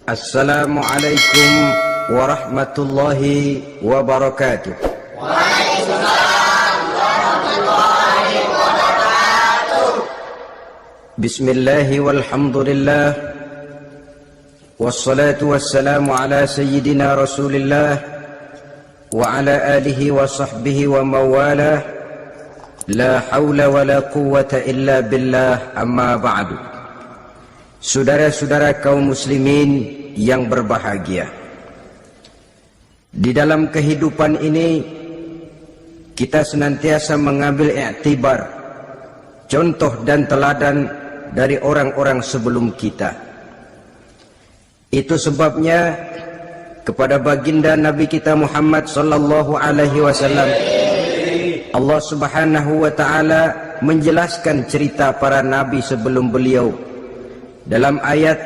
Assalamualaikum warahmatullahi wabarakatuh. Waalaikumsalam warahmatullahi wabarakatuh. Bismillahi walhamdulillah, wassalatu wassalamu ala sayyidina rasulillah wa ala alihi wa sahbihi wa mawalah. La hawla wa la quwwata illa billah, amma ba'du. Saudara-saudara kaum muslimin yang berbahagia, di dalam kehidupan ini kita senantiasa mengambil iktibar, contoh dan teladan dari orang-orang sebelum kita. Itu sebabnya kepada baginda Nabi kita Muhammad sallallahu alaihi wasallam Allah Subhanahu wa taala menjelaskan cerita para nabi sebelum beliau dalam ayat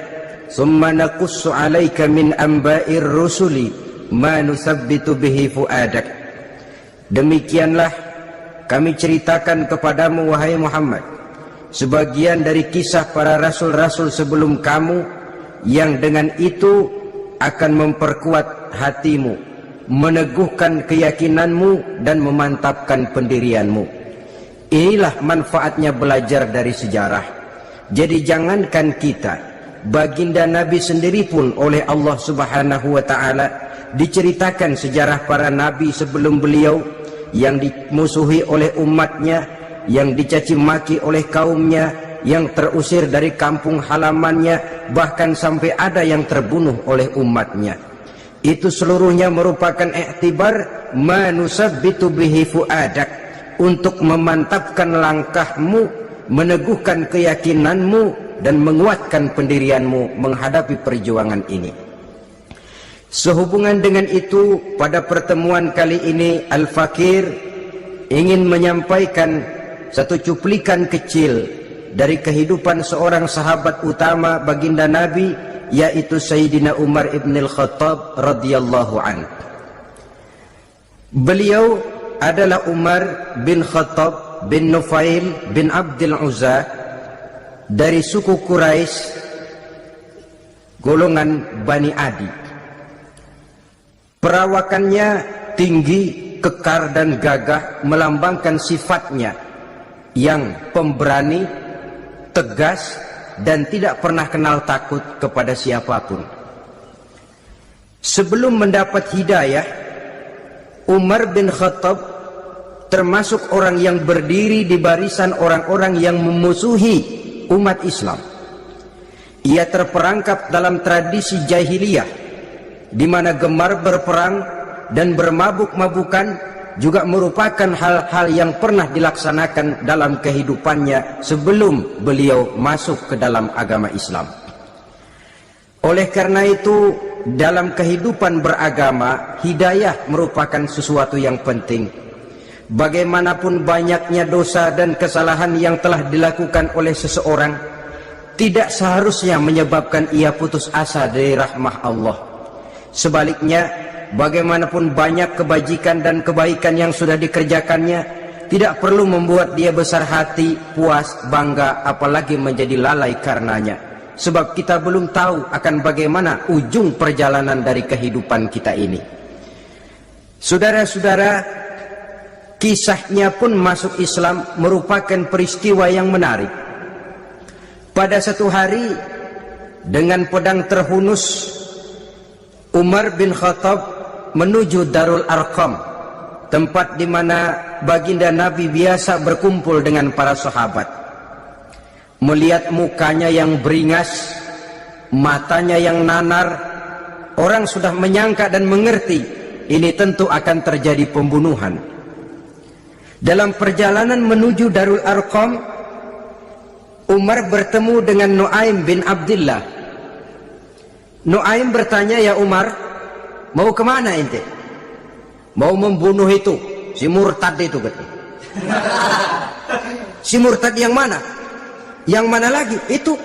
summa naqussu 'alaika min amba'ir rusuli ma nusabbitu bihi fuadak. Demikianlah kami ceritakan kepadamu wahai Muhammad sebagian dari kisah para rasul-rasul sebelum kamu yang dengan itu akan memperkuat hatimu, meneguhkan keyakinanmu dan memantapkan pendirianmu. Inilah manfaatnya belajar dari sejarah. Jadi jangankan kita, baginda Nabi sendiri pun oleh Allah Subhanahu wa taala diceritakan sejarah para nabi sebelum beliau yang dimusuhi oleh umatnya, yang dicaci maki oleh kaumnya, yang terusir dari kampung halamannya, bahkan sampai ada yang terbunuh oleh umatnya. Itu seluruhnya merupakan iktibar manusabbitu bihi fuadak, untuk memantapkan langkahmu, meneguhkan keyakinanmu dan menguatkan pendirianmu menghadapi perjuangan ini. Sehubungan dengan itu, pada pertemuan kali ini Al-Fakir ingin menyampaikan satu cuplikan kecil dari kehidupan seorang sahabat utama baginda Nabi, yaitu Sayyidina Umar ibn al-Khattab radhiyallahu anhu. Beliau adalah Umar bin Khattab bin Nufail bin Abdul Uzza dari suku Quraisy golongan Bani Adi. Perawakannya tinggi, kekar dan gagah, melambangkan sifatnya yang pemberani, tegas dan tidak pernah kenal takut kepada siapapun. Sebelum mendapat hidayah, Umar bin Khattab termasuk orang yang berdiri di barisan orang-orang yang memusuhi umat Islam. Ia terperangkap dalam tradisi jahiliyah, di mana gemar berperang dan bermabuk-mabukan juga merupakan hal-hal yang pernah dilaksanakan dalam kehidupannya sebelum beliau masuk ke dalam agama Islam. Oleh karena itu, dalam kehidupan beragama, hidayah merupakan sesuatu yang penting. Bagaimanapun banyaknya dosa dan kesalahan yang telah dilakukan oleh seseorang, tidak seharusnya menyebabkan ia putus asa dari rahmah Allah. Sebaliknya, bagaimanapun banyak kebajikan dan kebaikan yang sudah dikerjakannya, tidak perlu membuat dia besar hati, puas, bangga, apalagi menjadi lalai karenanya. Sebab kita belum tahu akan bagaimana ujung perjalanan dari kehidupan kita ini. Saudara-saudara, kisahnya pun masuk Islam merupakan peristiwa yang menarik. Pada satu hari, dengan pedang terhunus, Umar bin Khattab menuju Darul Arqam, tempat di mana baginda Nabi biasa berkumpul dengan para sahabat. Melihat mukanya yang beringas, matanya yang nanar, orang sudah menyangka dan mengerti ini tentu akan terjadi pembunuhan. Dalam perjalanan menuju Darul Arqam, Umar bertemu dengan Nuaim bin Abdullah. Nuaim bertanya, "Ya Umar, mau kemana ente?" "Mau membunuh itu, si murtad itu," katanya. "Si murtad yang mana?" "Yang mana lagi? Itu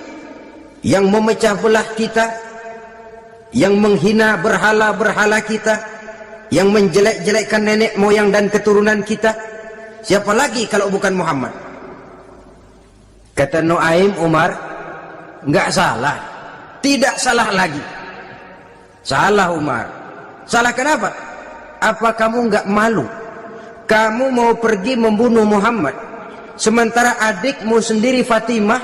yang memecah belah kita, yang menghina berhala-berhala kita, yang menjelek-jelekkan nenek moyang dan keturunan kita. Siapa lagi kalau bukan Muhammad?" Kata Nuaim, "Umar, enggak salah, tidak salah lagi. Salah Umar. Salah kenapa? Apa kamu nggak malu? Kamu mau pergi membunuh Muhammad, sementara adikmu sendiri Fatimah,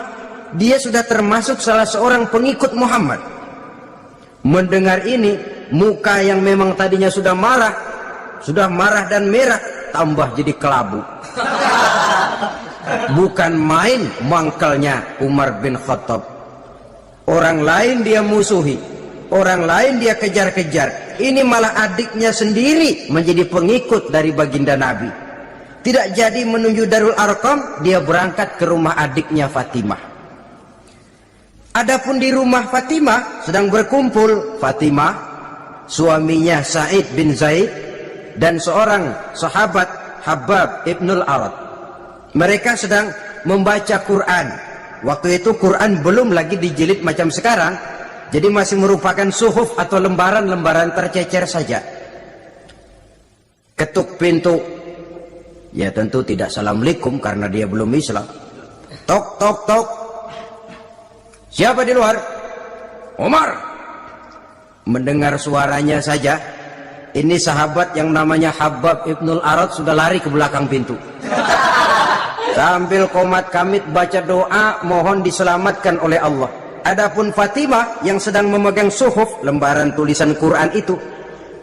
dia sudah termasuk salah seorang pengikut Muhammad. Mendengar ini, muka yang memang tadinya sudah marah dan merah, tambah jadi kelabu. Bukan main mangkalnya Umar bin Khattab. Orang lain dia musuhi, orang lain dia kejar-kejar. Ini malah adiknya sendiri menjadi pengikut dari baginda Nabi. Tidak jadi menuju Darul Arqam, dia berangkat ke rumah adiknya Fatimah. Adapun di rumah Fatimah sedang berkumpul Fatimah, suaminya Sa'id bin Zaid, dan seorang sahabat Habab ibnul Arad. Mereka sedang membaca Quran. Waktu itu Quran belum lagi dijilid macam sekarang, jadi masih merupakan suhuf atau lembaran-lembaran tercecer saja. Ketuk pintu, ya tentu tidak assalamualaikum karena dia belum Islam. Tok tok tok. Siapa di luar? Umar. Mendengar suaranya saja, ini sahabat yang namanya Habab ibnul Arad sudah lari ke belakang pintu. Sambil komat kamit baca doa mohon diselamatkan oleh Allah. Adapun Fatimah yang sedang memegang suhuf, lembaran tulisan Quran itu,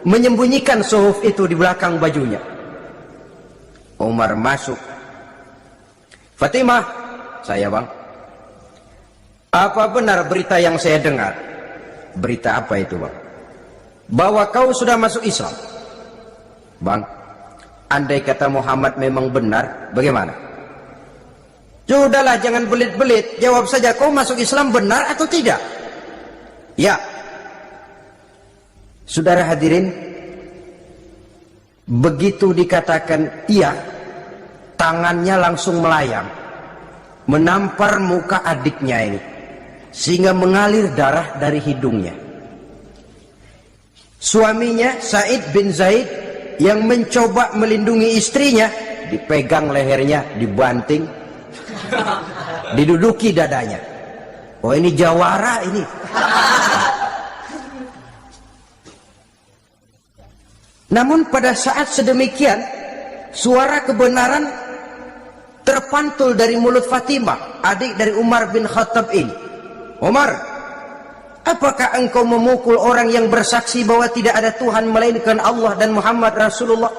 menyembunyikan suhuf itu di belakang bajunya. Umar masuk. Fatimah, saya bang. Apa benar berita yang saya dengar? Berita apa itu bang? Bahwa kau sudah masuk Islam. Bang, andai kata Muhammad memang benar, bagaimana? Sudahlah, jangan belit-belit. Jawab saja, kau masuk Islam benar atau tidak? Ya. Saudara hadirin, begitu dikatakan iya, tangannya langsung melayang, menampar muka adiknya ini, sehingga mengalir darah dari hidungnya. Suaminya Sa'id bin Zaid yang mencoba melindungi istrinya, dipegang lehernya, dibanting, diduduki dadanya. Oh, ini jawara ini. Namun pada saat sedemikian, suara kebenaran terpantul dari mulut Fatimah, adik dari Umar bin Khattab ini. Umar, apakah engkau memukul orang yang bersaksi bahwa tidak ada Tuhan melainkan Allah dan Muhammad Rasulullah?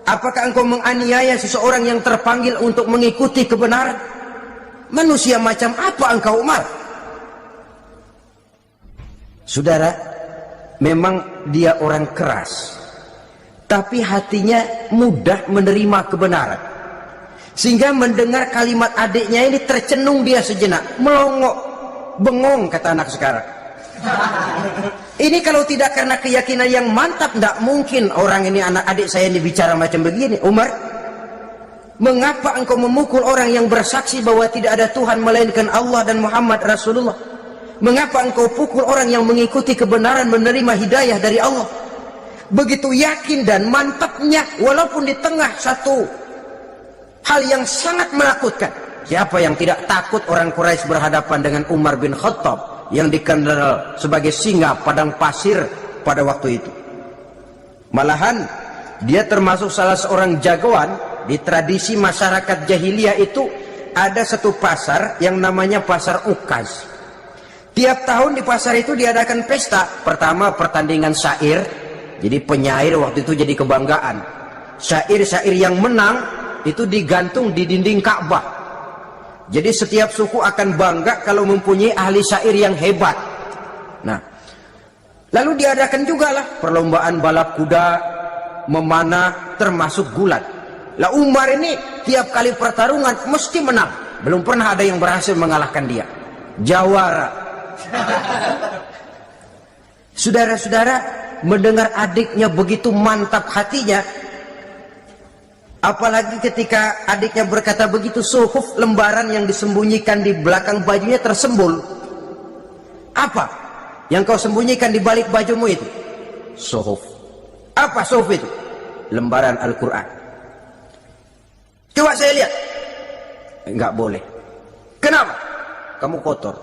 Apakah engkau menganiaya seseorang yang terpanggil untuk mengikuti kebenaran? Manusia macam apa engkau, Umar? Saudara, memang dia orang keras, tapi hatinya mudah menerima kebenaran. Sehingga mendengar kalimat adiknya ini tercenung dia sejenak, melongok, bengong kata anak sekarang. Ini kalau tidak karena keyakinan yang mantap, tidak mungkin orang ini, anak adik saya ini bicara macam begini. Umar, mengapa engkau memukul orang yang bersaksi bahwa tidak ada Tuhan melainkan Allah dan Muhammad Rasulullah? Mengapa engkau pukul orang yang mengikuti kebenaran, menerima hidayah dari Allah? Begitu yakin dan mantapnya, walaupun di tengah satu hal yang sangat menakutkan. Siapa yang tidak takut orang Quraisy berhadapan dengan Umar bin Khattab yang dikenal sebagai singa padang pasir pada waktu itu? Malahan dia termasuk salah seorang jagoan. Di tradisi masyarakat jahiliyah itu ada satu pasar yang namanya pasar Ukaz. Tiap tahun di pasar itu diadakan pesta. Pertama pertandingan syair, jadi penyair waktu itu jadi kebanggaan. Syair-syair yang menang itu digantung di dinding Ka'bah. Jadi setiap suku akan bangga kalau mempunyai ahli syair yang hebat. Nah, lalu diadakan juga lah perlombaan balap kuda, memanah, termasuk gulat. Lah Umar ini tiap kali pertarungan mesti menang. Belum pernah ada yang berhasil mengalahkan dia. Jawara. Saudara-saudara, mendengar adiknya begitu mantap hatinya, apalagi ketika adiknya berkata begitu, suhuf, lembaran yang disembunyikan di belakang bajunya tersembul. Apa yang kau sembunyikan di balik bajumu itu? Suhuf. Apa suhuf itu? Lembaran Al-Quran. Coba saya lihat. Enggak boleh. Kenapa? Kamu kotor.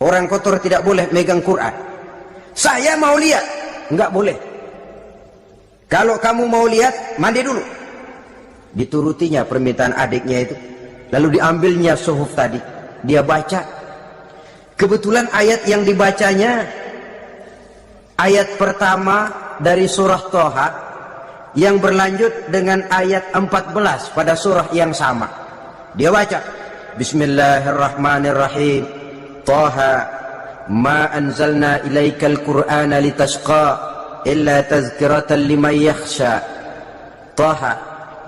Orang kotor tidak boleh megang Quran. Saya mau lihat. Enggak boleh. Kalau kamu mau lihat, mandi dulu. Diturutinya permintaan adiknya itu. Lalu diambilnya suhuf tadi. Dia baca. Kebetulan ayat yang dibacanya ayat pertama dari surah Thaha yang berlanjut dengan ayat 14 pada surah yang sama. Dia baca, Bismillahirrahmanirrahim. Thaha ma anzalna ilaikal qur'ana litashqa illa tazkiratan liman yakhsha. Thaha,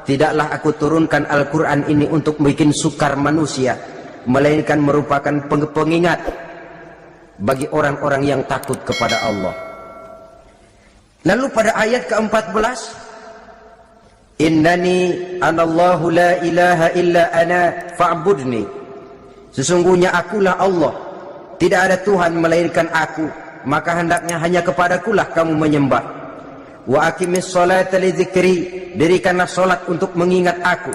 tidaklah aku turunkan Al-Quran ini untuk bikin sukar manusia, melainkan merupakan pengingat bagi orang-orang yang takut kepada Allah. Lalu pada ayat ke-14, Innani anallahu la ilaha illa ana fa'budni. Sesungguhnya akulah Allah, tidak ada Tuhan melainkan aku, maka hendaknya hanya kepadakulah kamu menyembah. Wa aqimis sholata li dzikri, dirikanlah salat untuk mengingat aku.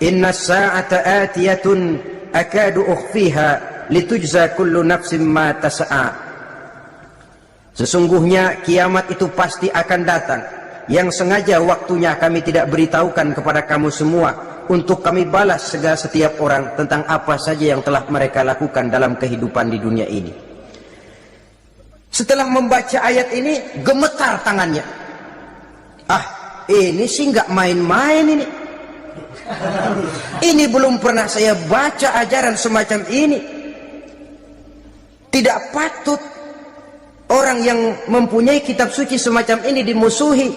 Innas sa'ata atiyatun akadu ukhfiha litujza kullu nafsin ma tas'a. Sesungguhnya kiamat itu pasti akan datang, yang sengaja waktunya kami tidak beritahukan kepada kamu semua, untuk kami balas segala setiap orang tentang apa saja yang telah mereka lakukan dalam kehidupan di dunia ini. Setelah membaca ayat ini, gemetar tangannya. Ini sih nggak main-main ini. Ini belum pernah saya baca ajaran semacam ini. Tidak patut orang yang mempunyai kitab suci semacam ini dimusuhi.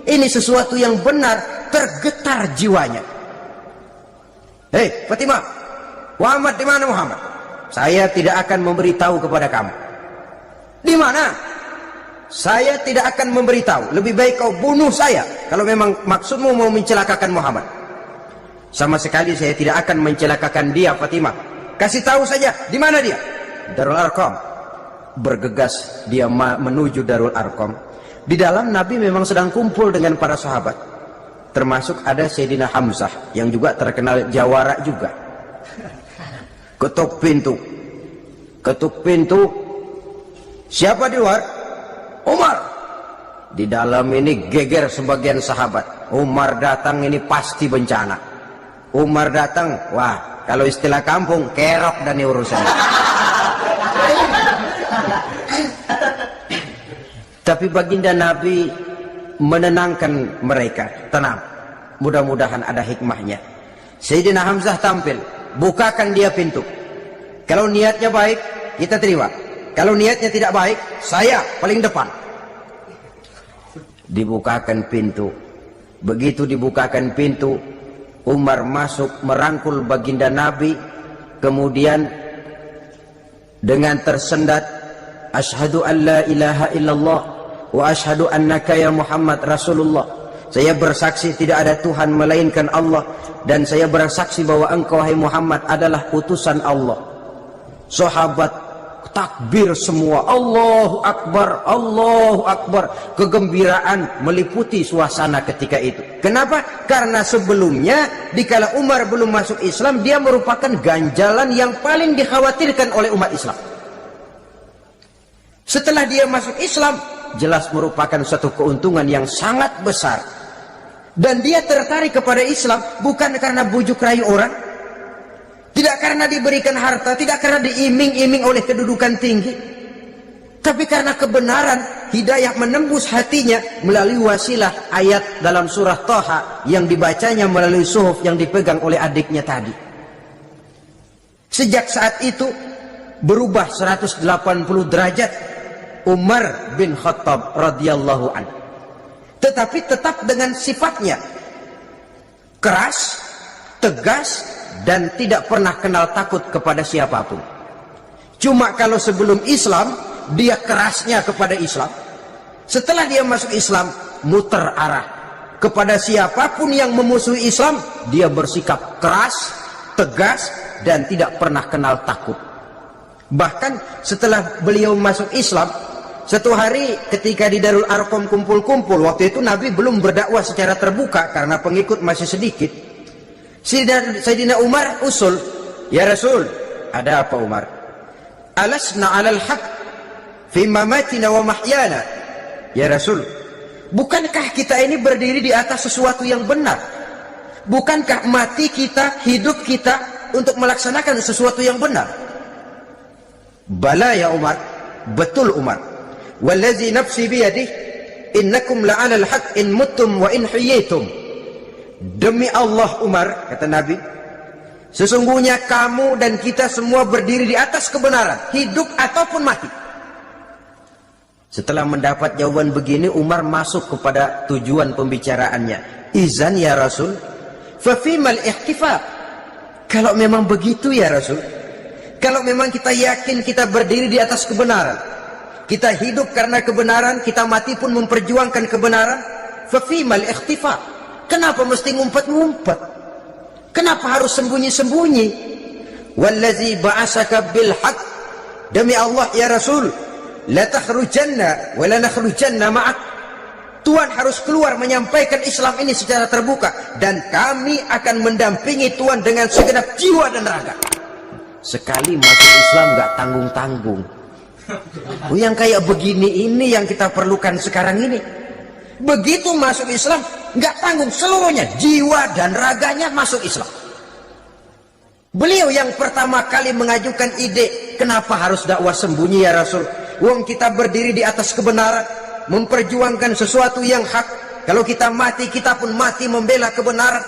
Ini sesuatu yang benar, tergetar jiwanya. Hei Fatimah, Muhammad di mana Muhammad? Saya tidak akan memberitahu kepada kamu. Di mana? Saya tidak akan memberitahu. Lebih baik kau bunuh saya kalau memang maksudmu mau mencelakakan Muhammad. Sama sekali saya tidak akan mencelakakan dia, Fatimah. Kasih tahu saja, di mana dia? Darul Arqam. Bergegas dia menuju Darul Arqam. Di dalam Nabi memang sedang kumpul dengan para sahabat, termasuk ada Sayyidina Hamzah yang juga terkenal jawara juga. Ketuk pintu. Ketuk pintu. Siapa di luar? Umar. Di dalam ini geger sebagian sahabat. Umar datang ini pasti bencana. Umar datang, wah, kalau istilah kampung, kerok dan urusan. Tapi baginda Nabi menenangkan mereka. Tenang, mudah-mudahan ada hikmahnya. Sayyidina Hamzah tampil, bukakan dia pintu. Kalau niatnya baik, kita terima. Kalau niatnya tidak baik, saya paling depan. Dibukakan pintu. Begitu dibukakan pintu, Umar masuk merangkul baginda Nabi. Kemudian dengan tersendat, Asyhadu an la ilaha illallah wa asyhadu annaka ya Muhammad Rasulullah. Saya bersaksi tidak ada Tuhan melainkan Allah, dan saya bersaksi bahwa engkau hai Muhammad adalah utusan Allah. Sahabat takbir semua, Allahu Akbar, Allahu Akbar. Kegembiraan meliputi suasana ketika itu. Kenapa? Karena sebelumnya dikala Umar belum masuk Islam, dia merupakan ganjalan yang paling dikhawatirkan oleh umat Islam. Setelah dia masuk Islam, jelas merupakan suatu keuntungan yang sangat besar. Dan dia tertarik kepada Islam bukan karena bujuk rayu orang, tidak karena diberikan harta, tidak karena diiming-iming oleh kedudukan tinggi, tapi karena kebenaran, hidayah menembus hatinya melalui wasilah ayat dalam surah Thaha yang dibacanya melalui suhuf yang dipegang oleh adiknya tadi. Sejak saat itu berubah 180 derajat Umar bin Khattab radhiyallahu anhu. Tetapi tetap dengan sifatnya keras, tegas, dan tidak pernah kenal takut kepada siapapun. Cuma kalau sebelum Islam, dia kerasnya kepada Islam. Setelah dia masuk Islam, muter arah. Kepada siapapun yang memusuhi Islam, dia bersikap keras, tegas, dan tidak pernah kenal takut. Bahkan setelah beliau masuk Islam, satu hari ketika di Darul Arqam kumpul-kumpul, waktu itu Nabi belum berdakwah secara terbuka karena pengikut masih sedikit. Sayyidina Umar usul, ya Rasul, ada apa Umar? Alasna alal haq, fi mamatina wa mahyana. Ya Rasul, bukankah kita ini berdiri di atas sesuatu yang benar? Bukankah mati kita, hidup kita untuk melaksanakan sesuatu yang benar? Bala ya Umar, betul Umar. Wallazi nafsi biyadih, innakum la'alal haq in muttum wa in hiyitum. Demi Allah Umar, kata Nabi, sesungguhnya kamu dan kita semua berdiri di atas kebenaran, hidup ataupun mati. Setelah mendapat jawaban begini, Umar masuk kepada tujuan pembicaraannya. Izan ya Rasul, fafimal ihtifaq. Kalau memang begitu ya Rasul, kalau memang kita yakin kita berdiri di atas kebenaran, kita hidup karena kebenaran, kita mati pun memperjuangkan kebenaran, fafimal ihtifaq. Kenapa mesti ngumpet-ngumpet? Kenapa harus sembunyi-sembunyi? Wallazi ba'asaka bil haqq, demi Allah ya Rasul, la takhrujanna wa la nakhrujanna ma'ak. Tuhan harus keluar menyampaikan Islam ini secara terbuka, dan kami akan mendampingi Tuhan dengan segenap jiwa dan raga. Sekali masuk Islam gak tanggung-tanggung. Yang kayak begini ini yang kita perlukan sekarang ini. Begitu masuk Islam gak tanggung, seluruhnya jiwa dan raganya masuk Islam. Beliau yang pertama kali mengajukan ide, kenapa harus dakwah sembunyi ya Rasul? Wong kita berdiri di atas kebenaran, memperjuangkan sesuatu yang hak. Kalau kita mati, kita pun mati membela kebenaran.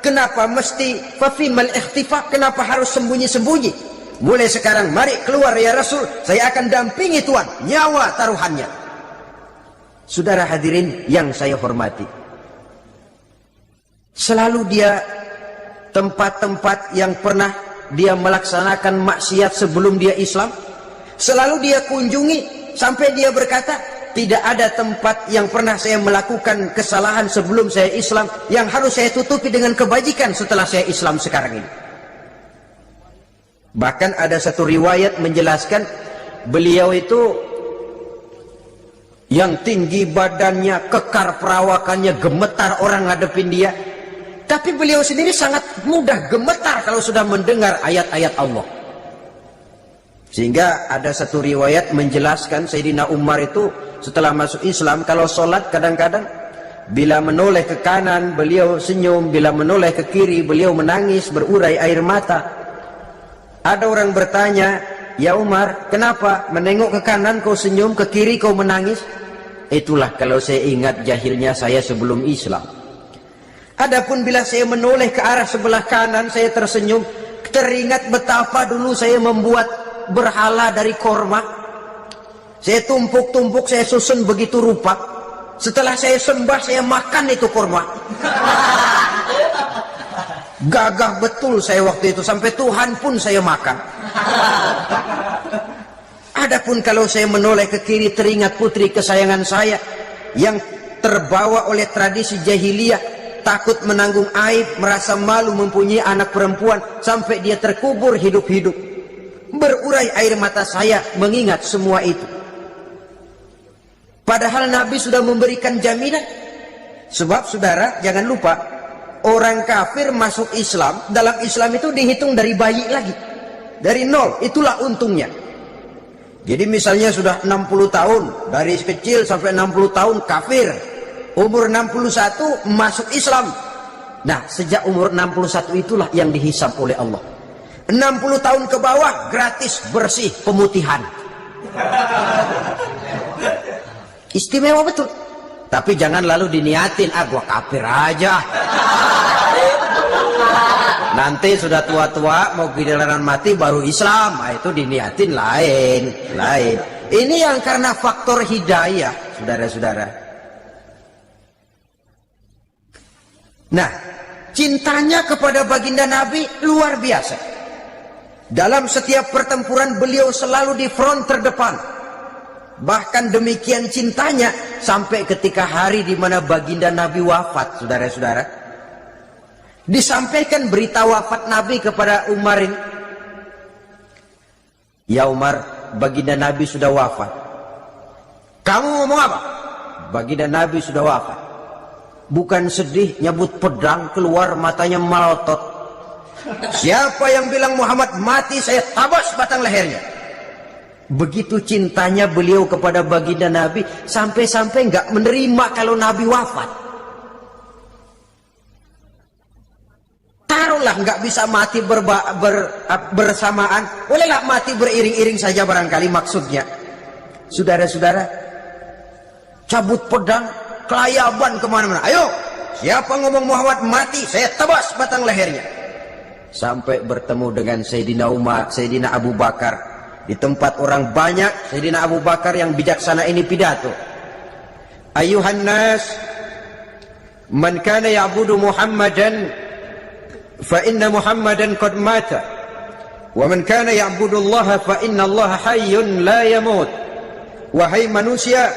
Kenapa mesti fafimal ikhtifaq? Kenapa harus sembunyi-sembunyi? Mulai sekarang mari keluar ya Rasul, saya akan dampingi Tuhan, nyawa taruhannya. Saudara hadirin yang saya hormati, selalu dia tempat-tempat yang pernah dia melaksanakan maksiat sebelum dia Islam, selalu dia kunjungi sampai dia berkata, tidak ada tempat yang pernah saya melakukan kesalahan sebelum saya Islam yang harus saya tutupi dengan kebajikan setelah saya Islam sekarang ini. Bahkan ada satu riwayat menjelaskan beliau itu yang tinggi badannya, kekar perawakannya, gemetar orang ngadepin dia. Tapi beliau sendiri sangat mudah gemetar kalau sudah mendengar ayat-ayat Allah. Sehingga ada satu riwayat menjelaskan Sayyidina Umar itu setelah masuk Islam, kalau sholat kadang-kadang bila menoleh ke kanan beliau senyum, bila menoleh ke kiri beliau menangis berurai air mata. Ada orang bertanya, ya Umar, kenapa menengok ke kanan kau senyum, ke kiri kau menangis? Itulah kalau saya ingat jahilnya saya sebelum Islam. Adapun bila saya menoleh ke arah sebelah kanan saya tersenyum, teringat betapa dulu saya membuat berhala dari korma. Saya tumpuk-tumpuk, saya susun begitu rupa. Setelah saya sembah, saya makan itu korma. Gagah betul saya waktu itu, sampai Tuhan pun saya makan. Adapun kalau saya menoleh ke kiri, teringat putri kesayangan saya yang terbawa oleh tradisi jahiliyah, takut menanggung aib, merasa malu mempunyai anak perempuan, sampai dia terkubur hidup-hidup. Berurai air mata saya mengingat semua itu. Padahal Nabi sudah memberikan jaminan. Sebab saudara jangan lupa, orang kafir masuk Islam, dalam Islam itu dihitung dari bayi lagi, dari nol. Itulah untungnya. Jadi misalnya sudah 60 tahun, dari kecil sampai 60 tahun kafir, umur 61 masuk Islam. Nah, sejak umur 61 itulah yang dihisab oleh Allah. 60 tahun ke bawah gratis bersih pemutihan. Istimewa betul. Tapi jangan lalu diniatin, gua kafir aja. Nanti sudah tua-tua mau giliran mati baru Islam. Itu diniatin lain. Ini yang karena faktor hidayah, saudara-saudara. Nah, cintanya kepada baginda Nabi luar biasa. Dalam setiap pertempuran beliau selalu di front terdepan. Bahkan demikian cintanya sampai ketika hari di mana baginda Nabi wafat, saudara-saudara. Disampaikan berita wafat Nabi kepada Umar ini. Ya Umar, baginda Nabi sudah wafat. Kamu ngomong apa? Baginda Nabi sudah wafat. Bukan sedih, nyabut pedang, keluar matanya melotot. Siapa yang bilang Muhammad mati, saya tabas batang lehernya. Begitu cintanya beliau kepada baginda Nabi, sampai-sampai nggak menerima kalau Nabi wafat. Taruhlah nggak bisa mati bersamaan, bolehlah mati beriring-iring saja barangkali maksudnya. Saudara-saudara, cabut pedang, kelayaban kemana-mana. Ayo, siapa ngomong Muhammad mati, saya tebas batang lehernya. Sampai bertemu dengan Sayyidina Umar, Sayyidina Abu Bakar. Di tempat orang banyak, Sayyidina Abu Bakar yang bijaksana ini pidato. Ayuhan nas, man kana ya'budu Muhammadan, fa inna Muhammadan qad mata. Wa man kana ya'budu Allah, fa inna Allah hayyun la yamut. Wahai manusia,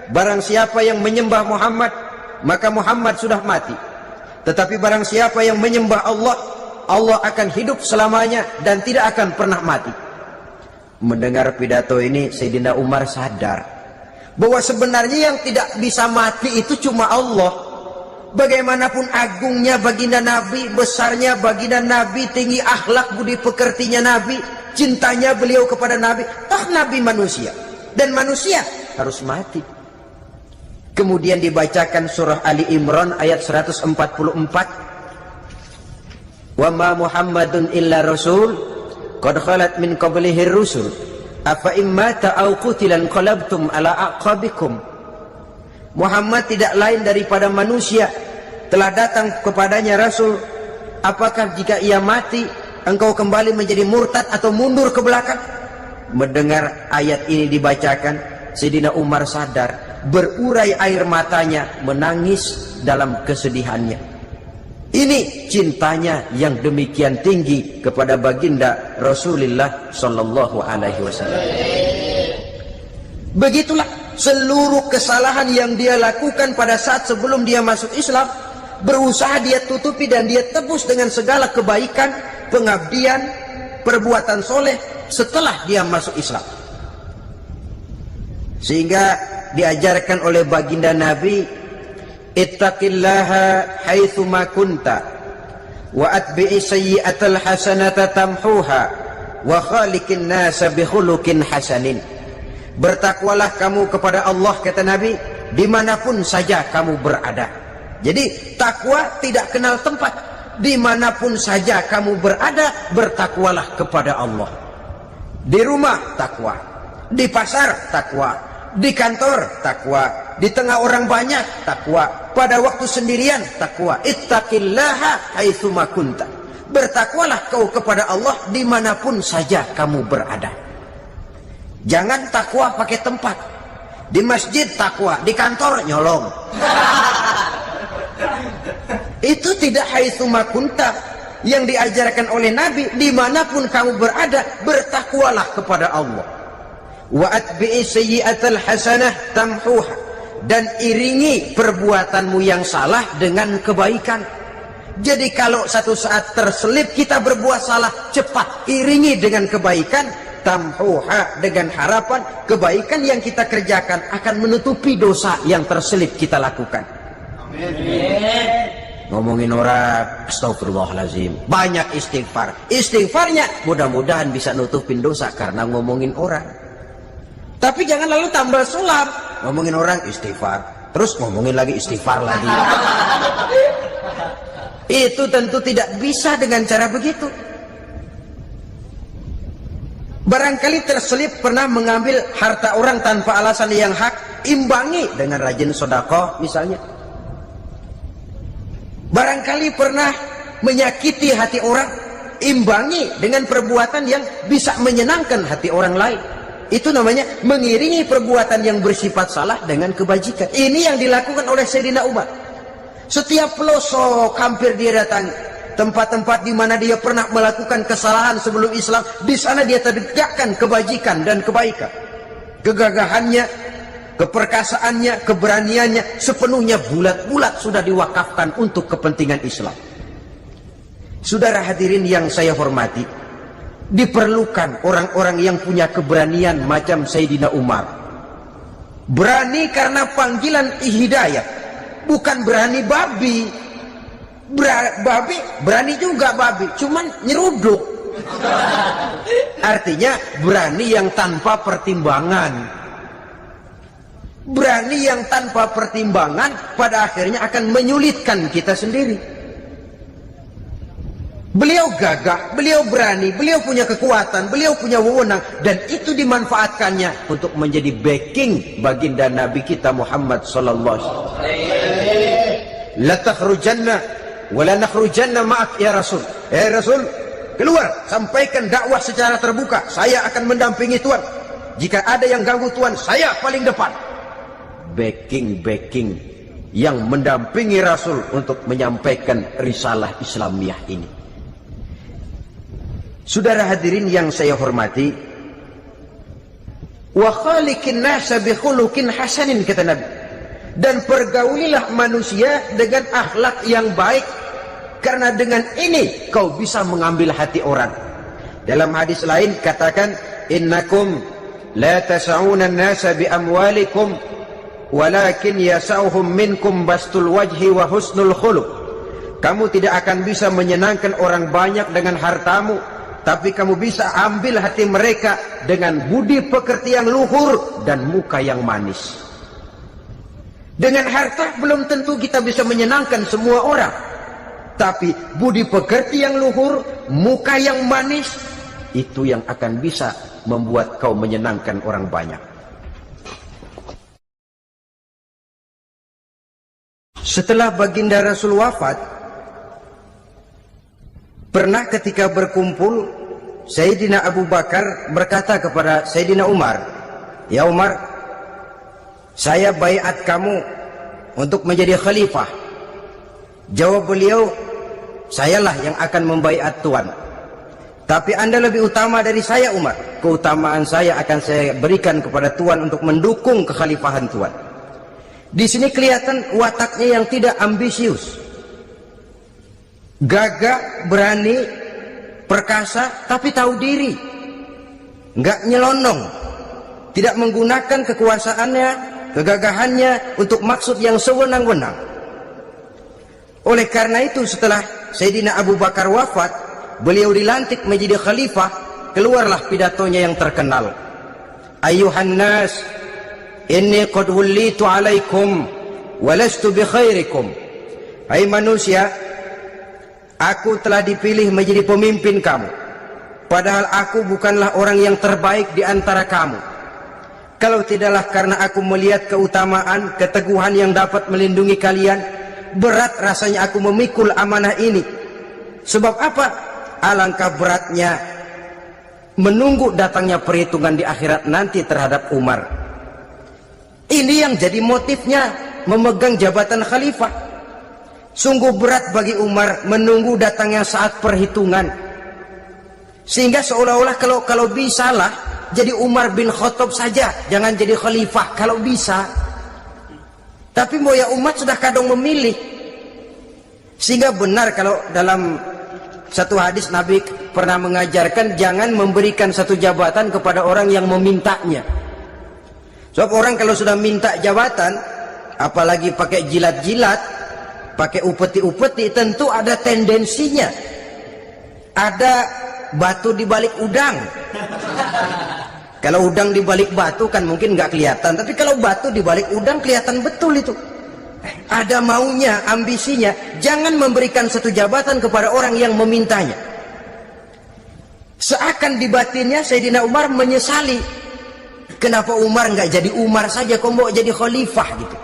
barang siapa yang menyembah Muhammad, maka Muhammad sudah mati. Tetapi barang siapa yang menyembah Allah, Allah akan hidup selamanya dan tidak akan pernah mati. Mendengar pidato ini, Sayyidina Umar sadar bahwa sebenarnya yang tidak bisa mati itu cuma Allah. Bagaimanapun agungnya baginda Nabi, besarnya baginda Nabi, tinggi akhlak budi pekertinya Nabi, cintanya beliau kepada Nabi, toh Nabi manusia dan manusia harus mati. Kemudian dibacakan surah Ali Imran ayat 144. Wa ma Muhammadun illa rasul qad khalat min qablihi rusul afa immata aw qutilan qalabtum ala aqabikum. Muhammad tidak lain daripada manusia, telah datang kepadanya rasul, apakah jika ia mati engkau kembali menjadi murtad atau mundur ke belakang? Mendengar ayat ini dibacakan, Sayyidina Umar sadar, berurai air matanya, menangis dalam kesedihannya. Ini cintanya yang demikian tinggi kepada baginda Rasulullah sallallahu alaihi wasallam. Begitulah seluruh kesalahan yang dia lakukan pada saat sebelum dia masuk Islam, berusaha dia tutupi dan dia tebus dengan segala kebaikan, pengabdian, perbuatan soleh setelah dia masuk Islam. Sehingga diajarkan oleh baginda Nabi, ittaqillaha haitsu ma kunta wa atbi'i sayyi'atal hasanata tamhuha wa khaliqin nasa bi khuluqin hasanin. Bertakwalah kamu kepada Allah, kata Nabi, dimanapun saja kamu berada. Jadi takwa tidak kenal tempat. Dimanapun saja kamu berada, bertakwalah kepada Allah. Di rumah takwa, di pasar takwa, di kantor takwa, di tengah orang banyak takwa, pada waktu sendirian takwa. Ittaqillaha haitsu ma kunta. Bertakwalah kau kepada Allah dimanapun saja kamu berada. Jangan takwa pakai tempat. Di masjid takwa, di kantor nyolong. Itu tidak haitsu ma kunta. Yang diajarkan oleh Nabi, dimanapun kamu berada, bertakwalah kepada Allah. Wa atbi'i sayyi'atal hasanah tamhuha. Dan iringi perbuatanmu yang salah dengan kebaikan. Jadi kalau satu saat terselip kita berbuat salah, cepat iringi dengan kebaikan, tamhuha, dengan harapan kebaikan yang kita kerjakan akan menutupi dosa yang terselip kita lakukan. Amin. Ngomongin orang, astagfirullahaladzim, banyak istighfar. Istighfarnya mudah-mudahan bisa nutupin dosa karena ngomongin orang. Tapi jangan lalu tambah sulam, ngomongin orang istighfar, terus ngomongin lagi istighfar lagi. Itu tentu tidak bisa dengan cara begitu. Barangkali terselip pernah mengambil harta orang tanpa alasan yang hak, imbangi dengan rajin sedekah misalnya. Barangkali pernah menyakiti hati orang, imbangi dengan perbuatan yang bisa menyenangkan hati orang lain. Itu namanya mengiringi perbuatan yang bersifat salah dengan kebajikan. Ini yang dilakukan oleh Sayyidina Umar. Setiap pelosok hampir dia datangi. Tempat-tempat di mana dia pernah melakukan kesalahan sebelum Islam, di sana dia tegakkan kebajikan dan kebaikan. Kegagahannya, keperkasaannya, keberaniannya sepenuhnya bulat-bulat sudah diwakafkan untuk kepentingan Islam. Saudara hadirin yang saya hormati, diperlukan orang-orang yang punya keberanian macam Sayyidina Umar. Berani karena panggilan hidayah, bukan berani babi. Babi berani juga babi, cuman nyeruduk. Artinya berani yang tanpa pertimbangan. Berani yang tanpa pertimbangan pada akhirnya akan menyulitkan kita sendiri. Beliau gagah, beliau berani, beliau punya kekuatan, beliau punya wewenang, dan itu dimanfaatkannya untuk menjadi backing baginda Nabi kita Muhammad sallallahu alaihi wasallam. La takhrujanna wa la nakhrujanna ma'ak ya Rasul. Rasul, keluar, sampaikan dakwah secara terbuka. Saya akan mendampingi Tuhan. Jika ada yang ganggu Tuhan, saya paling depan. Backing yang mendampingi Rasul untuk menyampaikan risalah Islamiyah ini. Saudara hadirin yang saya hormati, wa khaliqin nasa bi khuluqin hasanin, kata Nabi, dan pergaulilah manusia dengan akhlak yang baik, karena dengan ini kau bisa mengambil hati orang. Dalam hadis lain katakan, innakum la tas'una an-nasa bi amwalikum walakin yas'uhum minkum bastul wajhi wa husnul khuluq. Kamu tidak akan bisa menyenangkan orang banyak dengan hartamu, tapi kamu bisa ambil hati mereka dengan budi pekerti yang luhur dan muka yang manis. Dengan harta belum tentu kita bisa menyenangkan semua orang, tapi budi pekerti yang luhur, muka yang manis, itu yang akan bisa membuat kau menyenangkan orang banyak. Setelah baginda Rasul wafat, pernah ketika berkumpul, Sayyidina Abu Bakar berkata kepada Sayyidina Umar, "Ya Umar, saya baiat kamu untuk menjadi khalifah." Jawab beliau, "Sayalah yang akan membaiat Tuan. Tapi Anda lebih utama dari saya, Umar. Keutamaan saya akan saya berikan kepada Tuan untuk mendukung kekhalifahan Tuan." Di sini kelihatan wataknya yang tidak ambisius. Gagah, berani, perkasa, tapi tahu diri. Enggak nyelonong. Tidak menggunakan kekuasaannya, kegagahannya untuk maksud yang sewenang-wenang. Oleh karena itu, setelah Sayyidina Abu Bakar wafat, beliau dilantik menjadi khalifah, keluarlah pidatonya yang terkenal. Ayuhan nas, inni qad wullitu alaikum walastu bi khairikum. Hai manusia, aku telah dipilih menjadi pemimpin kamu, padahal aku bukanlah orang yang terbaik di antara kamu. Kalau tidaklah karena aku melihat keutamaan, keteguhan yang dapat melindungi kalian, berat rasanya aku memikul amanah ini. Sebab apa? Alangkah beratnya menunggu datangnya perhitungan di akhirat nanti terhadap Umar. Ini yang jadi motifnya memegang jabatan khalifah. Sungguh berat bagi Umar menunggu datangnya saat perhitungan, sehingga seolah-olah kalau bisalah jadi Umar bin Khattab saja, jangan jadi khalifah kalau bisa. Tapi moya umat sudah kadang memilih, sehingga benar kalau dalam satu hadis Nabi pernah mengajarkan jangan memberikan satu jabatan kepada orang yang memintanya. Sebab orang kalau sudah minta jabatan, apalagi pakai jilat-jilat, pakai upeti-upeti, tentu ada tendensinya. Ada batu di balik udang. Kalau udang di balik batu kan mungkin nggak kelihatan, tapi kalau batu di balik udang kelihatan betul itu. Ada maunya, ambisinya. Jangan memberikan satu jabatan kepada orang yang memintanya. Seakan di batinnya Sayyidina Umar menyesali. Kenapa Umar nggak jadi Umar saja, kok mau jadi khalifah gitu?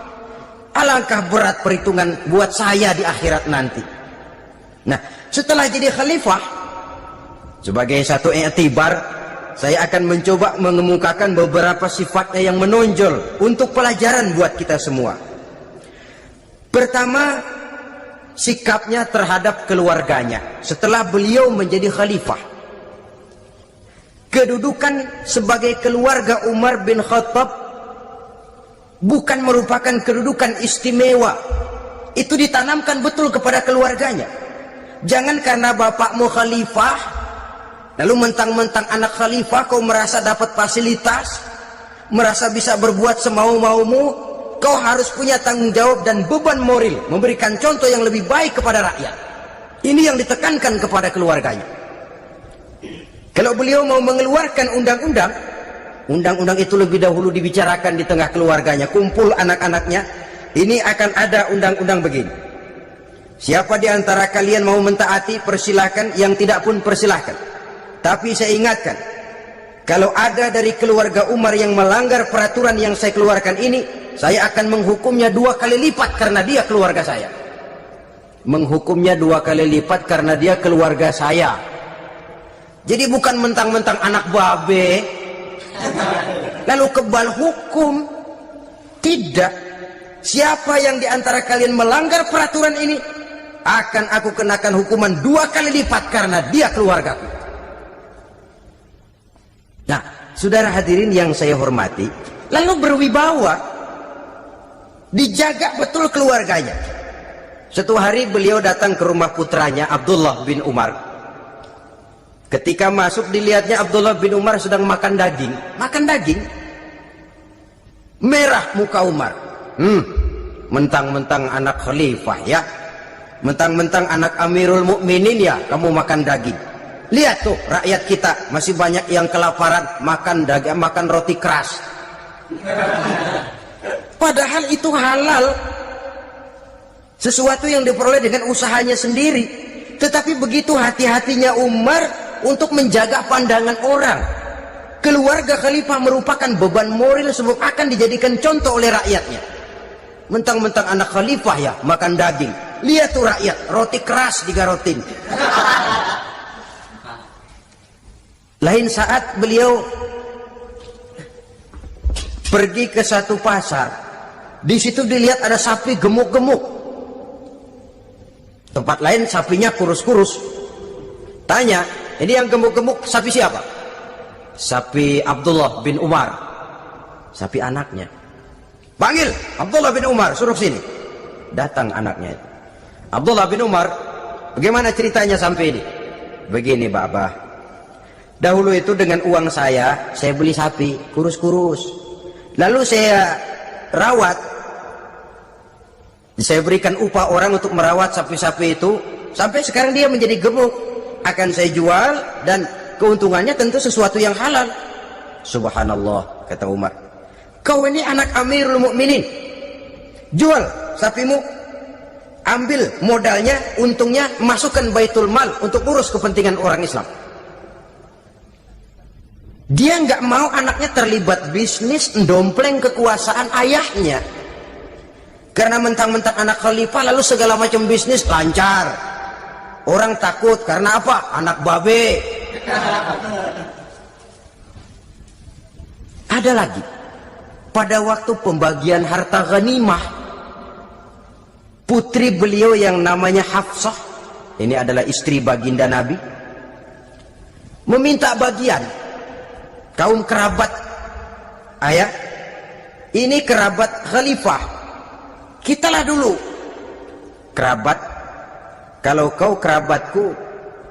Alangkah berat perhitungan buat saya di akhirat nanti. Nah, setelah jadi khalifah, sebagai satu i'tibar, saya akan mencoba mengemukakan beberapa sifatnya yang menonjol untuk pelajaran buat kita semua. Pertama, sikapnya terhadap keluarganya setelah beliau menjadi khalifah. Kedudukan sebagai keluarga Umar bin Khattab bukan merupakan kedudukan istimewa. Itu ditanamkan betul kepada keluarganya. Jangan karena bapakmu khalifah, lalu mentang-mentang anak khalifah kau merasa dapat fasilitas, merasa bisa berbuat semau-maumu. Kau harus punya tanggung jawab dan beban moral, memberikan contoh yang lebih baik kepada rakyat. Ini yang ditekankan kepada keluarganya. Kalau beliau mau mengeluarkan undang-undang itu lebih dahulu dibicarakan di tengah keluarganya, kumpul anak-anaknya. Ini akan ada undang-undang begini. Siapa di antara kalian mau mentaati, persilahkan. Yang tidak pun persilahkan. Tapi saya ingatkan, kalau ada dari keluarga Umar yang melanggar peraturan yang saya keluarkan ini, saya akan menghukumnya 2 kali lipat karena dia keluarga saya. Menghukumnya 2 kali lipat karena dia keluarga saya. Jadi bukan mentang-mentang anak babe lalu kebal hukum. Tidak. Siapa yang diantara kalian melanggar peraturan ini, akan aku kenakan hukuman 2 kali lipat karena dia keluargaku. Nah, saudara hadirin yang saya hormati, lalu berwibawa, dijaga betul keluarganya. Suatu hari beliau datang ke rumah putranya Abdullah bin Umar. Ketika masuk dilihatnya Abdullah bin Umar sedang makan daging. Merah muka Umar. Mentang-mentang anak khalifah ya, mentang-mentang anak Amirul Mukminin ya, kamu makan daging. Lihat tuh rakyat kita masih banyak yang kelaparan, makan daging, makan roti keras. Padahal itu halal, sesuatu yang diperoleh dengan usahanya sendiri. Tetapi begitu hati-hatinya Umar untuk menjaga pandangan orang. Keluarga khalifah merupakan beban moral sebab akan dijadikan contoh oleh rakyatnya. Mentang-mentang anak khalifah ya makan daging. Lihat tuh rakyat, roti keras digarotin. Lain saat beliau pergi ke satu pasar. Di situ dilihat ada sapi gemuk-gemuk. Tempat lain sapinya kurus-kurus. Tanya, ini yang gemuk-gemuk sapi siapa? Sapi Abdullah bin Umar. Sapi anaknya. Panggil Abdullah bin Umar, suruh sini. Datang anaknya itu. Abdullah bin Umar, bagaimana ceritanya sampai ini? Begini Bapak. Dahulu itu dengan uang saya beli sapi kurus-kurus. Lalu saya rawat. Saya berikan upah orang untuk merawat sapi-sapi itu. Sampai sekarang dia menjadi gemuk. Akan saya jual dan keuntungannya tentu sesuatu yang halal. Subhanallah, kata Umar. Kau ini anak Amirul Mukminin. Jual sapimu, ambil modalnya, untungnya, masukkan Baitul Mal untuk urus kepentingan orang Islam. Dia nggak mau anaknya terlibat bisnis, ndompleng kekuasaan ayahnya. Karena mentang-mentang anak khalifah lalu segala macam bisnis lancar. Orang takut karena apa? Anak babe. Ada lagi. Pada waktu pembagian harta ghanimah, putri beliau yang namanya Hafsah, ini adalah istri baginda Nabi, meminta bagian. Kaum kerabat ayah, ini kerabat khalifah, kitalah dulu kerabat. Kalau kau kerabatku,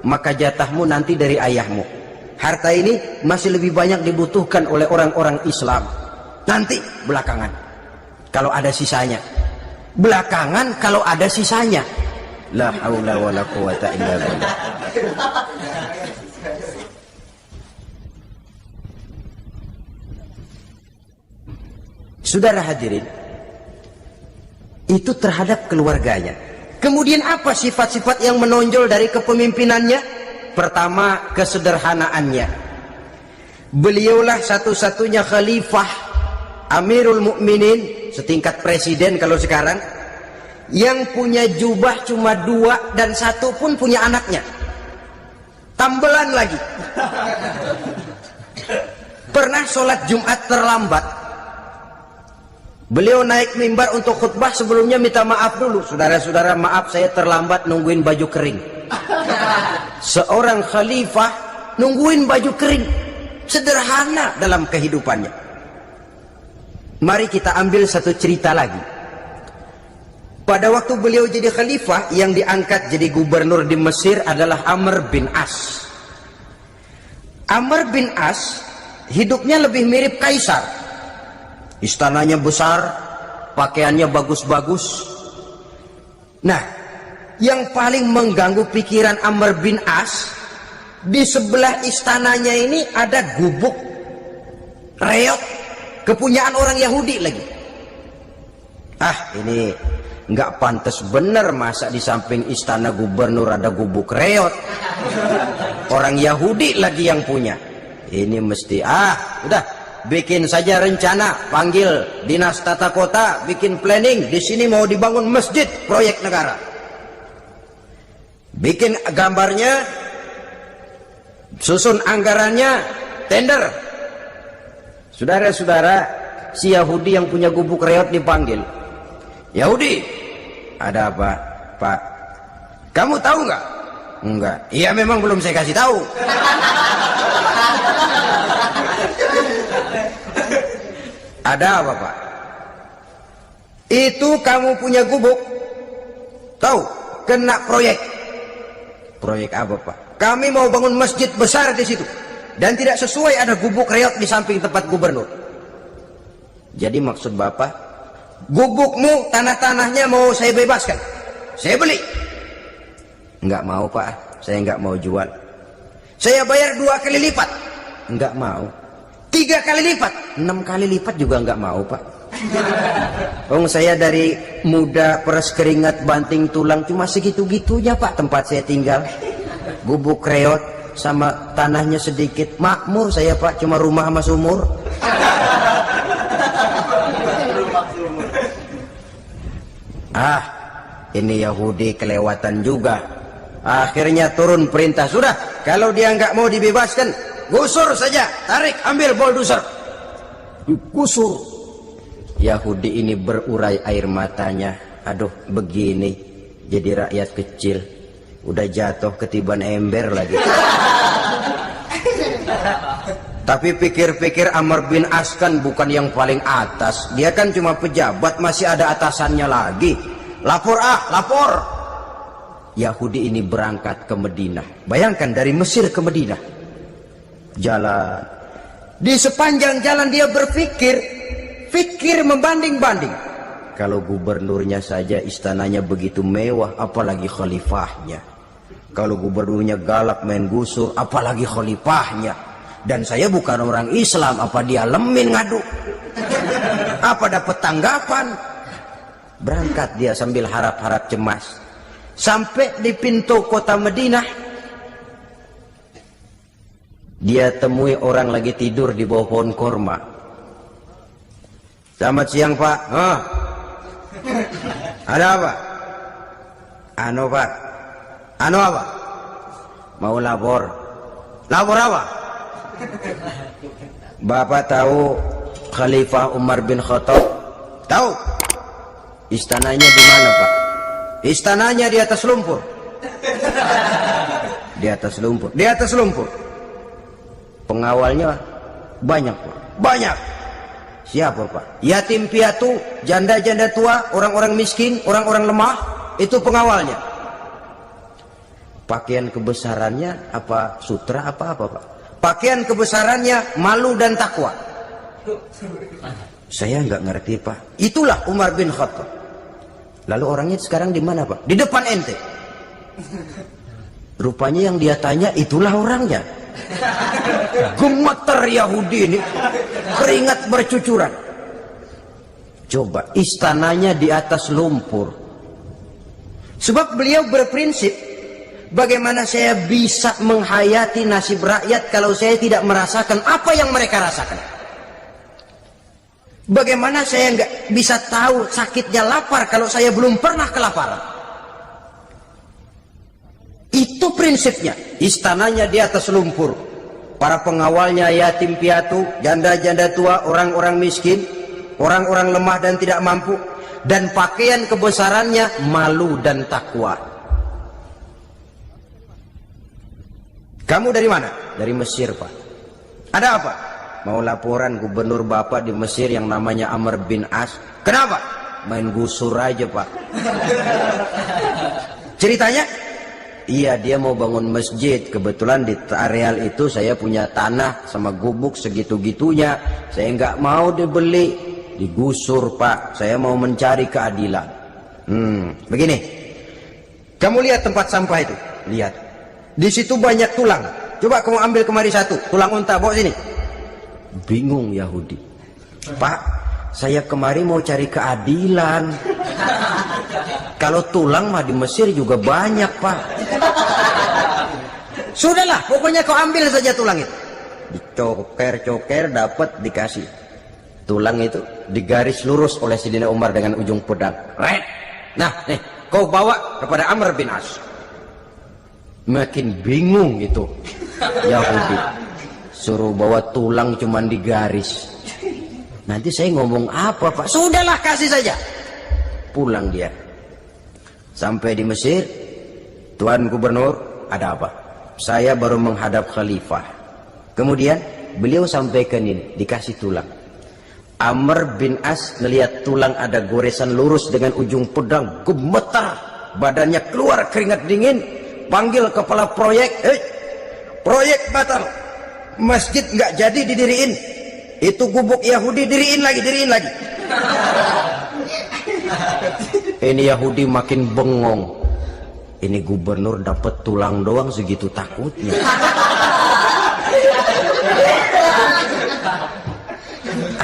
maka jatahmu nanti dari ayahmu. Harta ini masih lebih banyak dibutuhkan oleh orang-orang Islam. Nanti belakangan kalau ada sisanya. Belakangan kalau ada sisanya. La haula wala quwata illa billah. Saudara hadirin, itu terhadap keluarganya. Kemudian apa sifat-sifat yang menonjol dari kepemimpinannya? Pertama, kesederhanaannya. Beliaulah satu-satunya khalifah, Amirul Mukminin, setingkat presiden kalau sekarang, yang punya jubah cuma 2 dan 1 pun punya anaknya. Tambelan lagi. Pernah sholat Jumat terlambat. Beliau naik mimbar untuk khutbah, sebelumnya minta maaf dulu. Saudara-saudara, maaf saya terlambat nungguin baju kering. Seorang khalifah nungguin baju kering. Sederhana dalam kehidupannya. Mari kita ambil satu cerita lagi. Pada waktu beliau jadi khalifah, yang diangkat jadi gubernur di Mesir adalah Amr bin As. Amr bin As hidupnya lebih mirip kaisar. Istananya besar, pakaiannya bagus-bagus. Nah, yang paling mengganggu pikiran Amr bin As, di sebelah istananya ini ada gubuk reot kepunyaan orang Yahudi lagi. Ini nggak pantas bener, masa di samping istana gubernur ada gubuk reot, orang Yahudi lagi yang punya. Ini mesti udah bikin saja rencana, panggil dinas tata kota, bikin planning, di sini mau dibangun masjid proyek negara, bikin gambarnya, susun anggarannya, tender. Saudara-saudara, si Yahudi yang punya gubuk reot dipanggil. Yahudi, ada apa, Pak? Kamu tahu nggak? Enggak. Iya, memang belum saya kasih tahu. Ada apa, Pak? Itu kamu punya gubuk, tahu? Kena proyek. Proyek apa, Pak? Kami mau bangun masjid besar di situ, dan tidak sesuai ada gubuk reot di samping tempat gubernur. Jadi maksud Bapak, gubukmu, tanah-tanahnya mau saya bebaskan, saya beli. Enggak mau, Pak, saya enggak mau jual. Saya bayar 2 kali lipat, enggak mau. 3 kali lipat, 6 kali lipat juga enggak mau, Pak. Saya dari muda peres keringat banting tulang cuma segitu-gitunya, Pak, tempat saya tinggal. Gubuk reot sama tanahnya sedikit, makmur saya, Pak, cuma rumah sama sumur. Ini Yahudi kelewatan juga. Akhirnya turun perintah, sudah, kalau dia nggak mau dibebaskan, gusur saja, tarik, ambil bulldozer, gusur. Yahudi ini berurai air matanya. Aduh, begini jadi rakyat kecil, udah jatuh ketiban ember lagi. Tapi pikir-pikir Amr bin As kan bukan yang paling atas, dia kan cuma pejabat, masih ada atasannya lagi. Lapor, lapor. Yahudi ini berangkat ke Madinah. Bayangkan dari Mesir ke Madinah, jalan. Di sepanjang jalan dia berpikir, membanding-banding. Kalau gubernurnya saja istananya begitu mewah, apalagi khalifahnya. Kalau gubernurnya galak main gusur, apalagi khalifahnya. Dan saya bukan orang Islam, apa dia lemin ngadu? Apa dapat tanggapan? Berangkat dia sambil harap-harap cemas. Sampai di pintu kota Madinah, dia temui orang lagi tidur di bawah pohon korma. Selamat siang, Pak. Ada apa? Pak. Apa? Mau lapor. Lapor apa? Bapak tahu Khalifah Umar bin Khattab? Tahu? Istananya di mana, Pak? Istananya di atas lumpur. Di atas lumpur. Di atas lumpur. Pengawalnya banyak, Pak. Banyak. Siapa, Pak? Yatim piatu, janda-janda tua, orang-orang miskin, orang-orang lemah, itu pengawalnya. Pakaian kebesarannya apa sutra apa, Pak? Pakaian kebesarannya malu dan takwa. Saya nggak ngerti, Pak. Itulah Umar bin Khattab. Lalu orangnya sekarang di mana, Pak? Di depan ente. Rupanya yang dia tanya itulah orangnya. Gemeter Yahudi ini, keringat bercucuran. Coba, istananya di atas lumpur. Sebab beliau berprinsip, bagaimana saya bisa menghayati nasib rakyat kalau saya tidak merasakan apa yang mereka rasakan? Bagaimana saya nggak bisa tahu sakitnya lapar kalau saya belum pernah kelaparan? Itu prinsipnya. Istananya di atas lumpur. Para pengawalnya yatim piatu, janda-janda tua, orang-orang miskin, orang-orang lemah dan tidak mampu. Dan pakaian kebesarannya malu dan takwa. Kamu dari mana? Dari Mesir, Pak. Ada apa? Mau laporan gubernur Bapak di Mesir yang namanya Amr bin As. Kenapa? Main gusur aja, Pak. Ceritanya? Iya, dia mau bangun masjid. Kebetulan di areal itu saya punya tanah sama gubuk segitu-gitunya. Saya nggak mau dibeli, digusur, Pak. Saya mau mencari keadilan. Begini. Kamu lihat tempat sampah itu? Lihat. Di situ banyak tulang. Coba kamu ambil kemari satu, tulang unta, bawa sini. Bingung Yahudi. Pak, saya kemari mau cari keadilan. Kalau tulang mah di Mesir juga banyak, Pak. Sudahlah, pokoknya kau ambil saja tulang itu. Dicoker-coker, dapat, dikasih. Tulang itu digaris lurus oleh Sayyidina Umar dengan ujung pedang. Red. Nah, nih, kau bawa kepada Amr bin As. Makin bingung itu Yahudi. Suruh bawa tulang cuman digaris. Nanti saya ngomong apa, Pak? Sudahlah, kasih saja. Pulang dia. Sampai di Mesir, Tuan Gubernur, ada apa? Saya baru menghadap khalifah. Kemudian beliau sampaikan ini, dikasih tulang. Amr bin As melihat tulang ada goresan lurus dengan ujung pedang, gemetar, badannya keluar keringat dingin, panggil kepala proyek, proyek batal, masjid nggak jadi didiriin, itu gubuk Yahudi diriin lagi. Ini Yahudi makin bengong, ini gubernur dapat tulang doang segitu takutnya.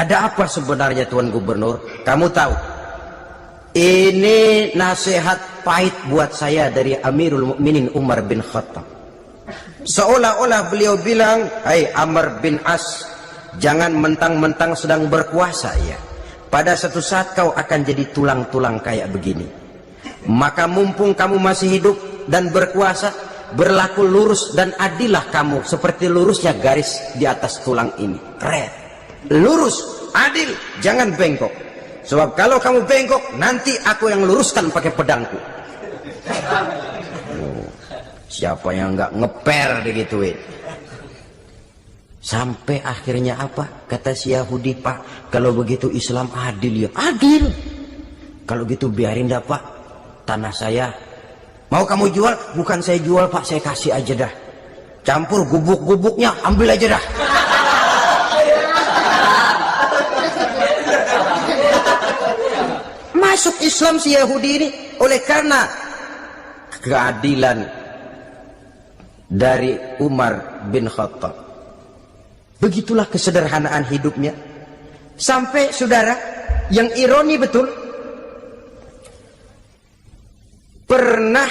Ada apa sebenarnya Tuan Gubernur? Kamu tahu, ini nasihat pahit buat saya dari Amirul Mukminin Umar bin Khattab. Seolah-olah beliau bilang, hai Amr bin As, jangan mentang-mentang sedang berkuasa ya. Pada satu saat kau akan jadi tulang-tulang kayak begini. Maka mumpung kamu masih hidup dan berkuasa, berlaku lurus dan adillah kamu seperti lurusnya garis di atas tulang ini. Keren. Lurus, adil, jangan bengkok. Sebab kalau kamu bengkok, nanti aku yang luruskan pakai pedangku. Siapa yang nggak ngeper digituin? Sampai akhirnya apa? Kata si Yahudi, Pak, kalau begitu Islam adil ya. Adil. Kalau gitu biarin dah, Pak, tanah saya. Mau kamu jual? Bukan saya jual, Pak, saya kasih aja dah. Campur gubuk-gubuknya, ambil aja dah. Masuk Islam si Yahudi ini oleh karena keadilan dari Umar bin Khattab. Begitulah kesederhanaan hidupnya. Sampai saudara, yang ironi betul, pernah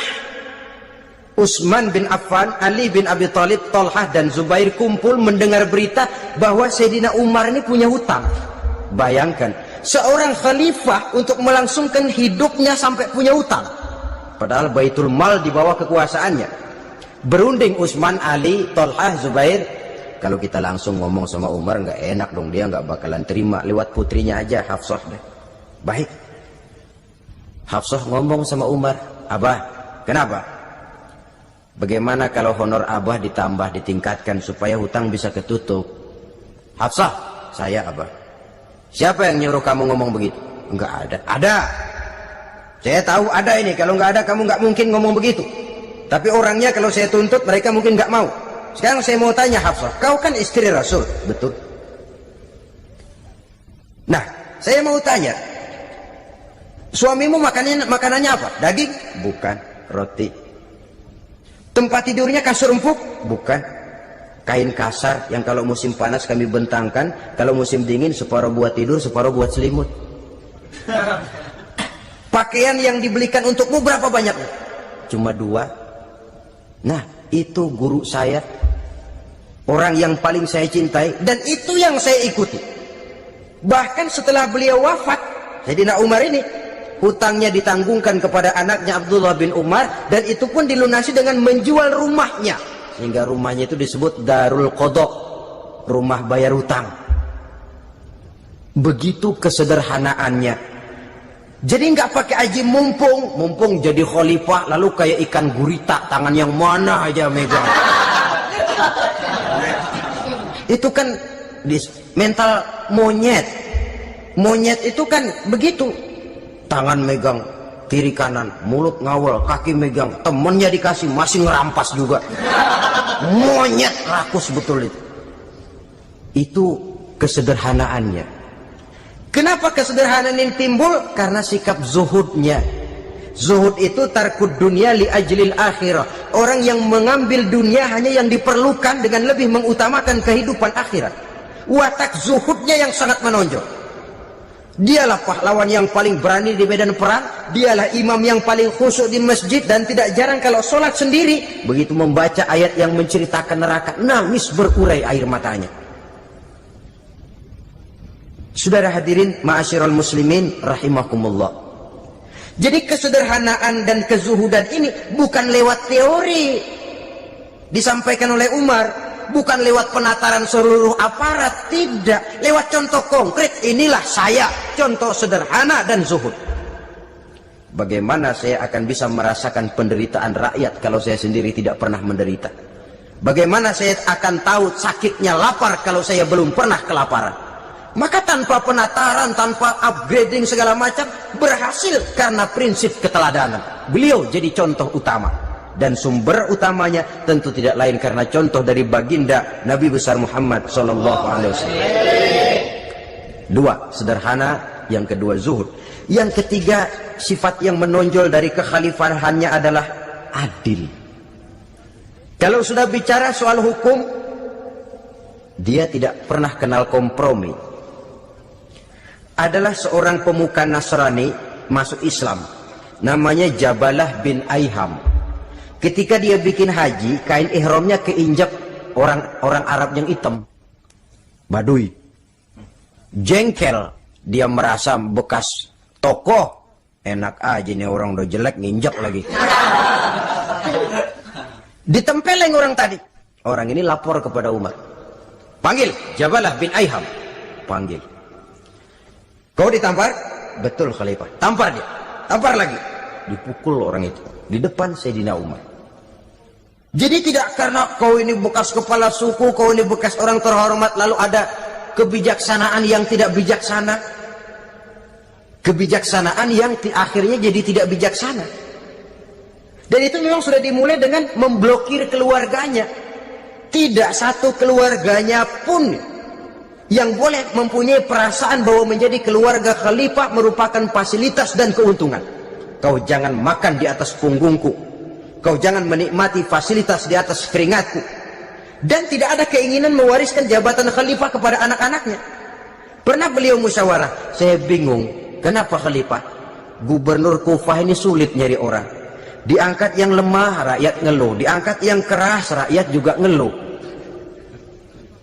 Utsman bin Affan, Ali bin Abi Thalib, Thalhah dan Zubair kumpul mendengar berita bahwa Sayyidina Umar ini punya hutang. Bayangkan, seorang khalifah untuk melangsungkan hidupnya sampai punya hutang. Padahal Baitul Mal di bawah kekuasaannya. Berunding Utsman, Ali, Thalhah, Zubair. Kalau kita langsung ngomong sama Umar nggak enak dong, dia nggak bakalan terima. Lewat putrinya aja, Hafsah deh. Baik. Hafsah ngomong sama Umar, Abah, kenapa? Bagaimana kalau honor Abah ditambah, ditingkatkan supaya hutang bisa ketutup? Hafsah, saya Abah. Siapa yang nyuruh kamu ngomong begitu? Enggak ada. Ada. Saya tahu ada ini. Kalau nggak ada, kamu nggak mungkin ngomong begitu. Tapi orangnya kalau saya tuntut, mereka mungkin nggak mau. Sekarang saya mau tanya Hafsah, kau kan istri Rasul, betul? Nah, saya mau tanya, suamimu makanannya apa? Daging? Bukan. Roti. Tempat tidurnya kasur empuk? Bukan. Kain kasar yang kalau musim panas kami bentangkan, kalau musim dingin separuh buat tidur, separuh buat selimut. Pakaian yang dibelikan untukmu berapa banyaknya? Cuma 2. Nah, itu guru saya, orang yang paling saya cintai, dan itu yang saya ikuti. Bahkan setelah beliau wafat, Sayyidina Umar ini hutangnya ditanggungkan kepada anaknya Abdullah bin Umar, dan itu pun dilunasi dengan menjual rumahnya, sehingga rumahnya itu disebut Darul Qadha, rumah bayar hutang. Begitu kesederhanaannya. Jadi nggak pakai aji mumpung jadi khalifah lalu kayak ikan gurita, tangan yang mana aja megang. Itu kan mental monyet. Monyet itu kan begitu, tangan megang kiri kanan, mulut ngawal, kaki megang, temennya dikasih masih ngerampas juga. Monyet rakus betul itu. Itu kesederhanaannya. Kenapa kesederhanaan ini timbul? Karena sikap zuhudnya. Zuhud itu tarkud dunia li ajlil akhirah. Orang yang mengambil dunia hanya yang diperlukan dengan lebih mengutamakan kehidupan akhirat. Watak zuhudnya yang sangat menonjol. Dialah pahlawan yang paling berani di medan perang. Dialah imam yang paling khusyuk di masjid. Dan tidak jarang kalau sholat sendiri, begitu membaca ayat yang menceritakan neraka, nangis berurai air matanya. Saudara hadirin ma'asyiral muslimin rahimakumullah. Jadi kesederhanaan dan kezuhudan ini bukan lewat teori disampaikan oleh Umar, bukan lewat penataran seluruh aparat, tidak, lewat contoh konkret. Inilah saya, contoh sederhana dan zuhud. Bagaimana saya akan bisa merasakan penderitaan rakyat kalau saya sendiri tidak pernah menderita? Bagaimana saya akan tahu sakitnya lapar kalau saya belum pernah kelaparan? Maka tanpa penataran, tanpa upgrading segala macam, berhasil karena prinsip keteladanan. Beliau jadi contoh utama. Dan sumber utamanya tentu tidak lain karena contoh dari baginda Nabi besar Muhammad SAW. Dua, sederhana. Yang kedua, zuhud. Yang ketiga, sifat yang menonjol dari kekhalifahannya adalah adil. Kalau sudah bicara soal hukum, dia tidak pernah kenal kompromi. Adalah seorang pemuka Nasrani masuk Islam, namanya Jabalah bin Aiham. Ketika dia bikin haji, kain ihramnya keinjak orang Arab yang hitam, Baduy. Jengkel, dia merasa bekas tokoh, enak aja nih orang udah jelek nginjak lagi. Ditempeleng orang tadi. Orang ini lapor kepada Umar, panggil Jabalah bin Aiham. Panggil. Kau ditampar? Betul Khalifah. Tampar dia. Tampar lagi. Dipukul orang itu di depan Sayyidina Umar. Jadi tidak karena kau ini bekas kepala suku, kau ini bekas orang terhormat, lalu ada kebijaksanaan yang tidak bijaksana. Kebijaksanaan yang akhirnya jadi tidak bijaksana. Dan itu memang sudah dimulai dengan memblokir keluarganya. Tidak satu keluarganya pun yang boleh mempunyai perasaan bahwa menjadi keluarga khalifah merupakan fasilitas dan keuntungan. Kau jangan makan di atas punggungku, kau jangan menikmati fasilitas di atas keringatku. Dan tidak ada keinginan mewariskan jabatan khalifah kepada anak-anaknya. Pernah beliau musyawarah, saya bingung, kenapa khalifah? Gubernur Kufah ini sulit nyari orang. Diangkat yang lemah, rakyat ngeluh. Diangkat yang keras, rakyat juga ngeluh.